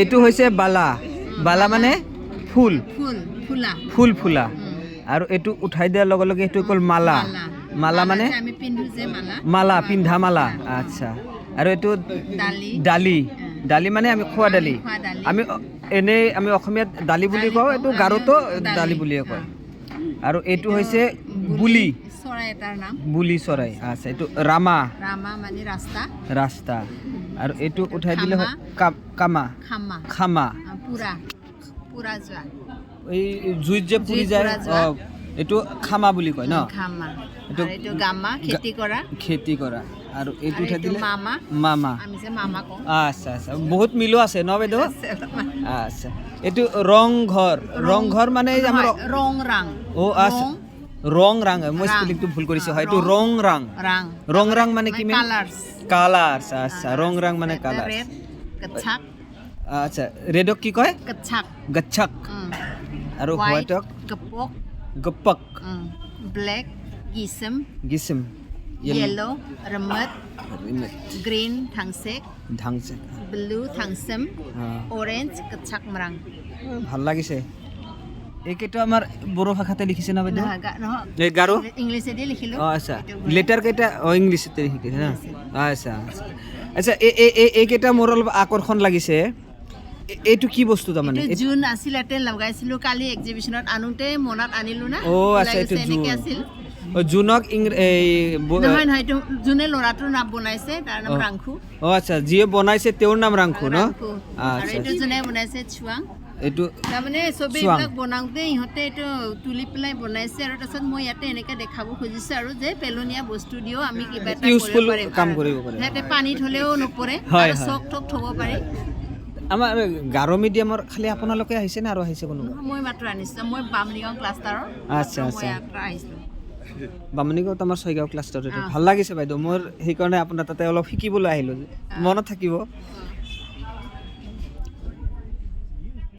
এইটো হৈছে বালা বালা মানে ফুল ফুল ফুলা আৰু এইটো উঠাই দিয়াৰ লগে লগে এইটো কল মালা মালা মানে মালা পিন্ধা মালা আচ্ছা আৰু এইটো ডালি ডালি মানে আমি খোৱা ডালি আমি এনে আমি অসমীয়াত ডালি বুলি কওঁ এইটো গাৰোতো ডালি বুলিয়ে কয় আৰু এইটো হৈছে বুলি চৰাই এটাৰ নাম বুলি চৰাই আচ্ছা এইটো ৰামা ৰামা মানে ৰাস্তা ৰাস্তা আৰু এইটো উঠাই দিলে কামা খামা খামা পুৰা পুৰা যোৱা এই জুইত যে পুৰি যায় এইটো খামা বুলি কয় ন খামা এইটো গামা খেতি কৰা আৰু এইটো উঠাই দিলে মামা মামা আমি যে মামা কওঁ আচ্ছা আচ্ছা বহুত মিলো আছে ন বাইদেউ আচ্ছা এইটো ৰং ঘৰ মানে আমাৰ ৰং ৰাং ও আচ্ছা ৰং ৰাং মই স্পেলিংটো ভুল কৰিছো হয়তো ৰং ৰাং মানে কি কালাৰ্স আচ্ছা ৰং ৰাং মানে কালাৰ গচ্ছাক আচ্ছা ৰেডক কি কয় গচ্ছাক আৰু হোৱাইটক গপক black গিসম yellow remet green thangsek blue thangsem orange kachak marang ভাল লাগিছে এইকেইটা আমাৰ বড়ো ভাষাতে লিখিছে না বাইদেউ এই গাৰো ইংলিশেতে লিখিলো আচ্ছা লেটাৰ কেইটা ইংলিশতে লিখিছে না আচ্ছা আচ্ছা এইকেইটা মোৰ অলপ আকৰ্ষণ লাগিছে এইটো কি বস্তু তাৰমানে জুন আছিল এতে লগাইছিলো কালি এক্সিবিশনত আনোতে মনত আনিলো না ও আচ্ছা এইটো এনেকে আছিল জুনক নহয় নহয় এইটো জুনে লৰাটোৰ নাম বনাইছে তাৰ নাম ৰাংখু ও আচ্ছা যিয়ে বনাইছে তেওঁৰ নাম ৰাংখু ন আচ্ছা এইটো জুনে বনাইছে চুৱাং এইটো তাৰমানে ছবিবিলাক বনাওঁতে ইহঁতে এইটো তুলি পেলাই বনাইছে আৰু তাৰপিছত মই ইয়াতে এনেকৈ দেখাব খুজিছো আৰু যে পেলনীয়া বস্তু দিও আমি কিবা এটা ইউজফুল কাম কৰিব পাৰে যাতে পানীত হ'লেও নপৰে আৰু চক ঠক থ'ব পাৰে আমাৰ গাৰো মিডিয়ামৰ খালি আপোনালোকে আহিছে না আৰু আহিছে কোনোবা মই মাত্ৰ আনিছো মই বামনিগাঁও ক্লাষ্টাৰৰ আচ্ছা আচ্ছা আহিছো বামনিগাঁৱত আমাৰ ছয়গাঁও ক্লাষ্টাৰত ভাল লাগিছে বাইদেউ মোৰ সেইকাৰণে আপোনাৰ তাতে অলপ শিকিবলৈ আহিলোঁ মনত থাকিব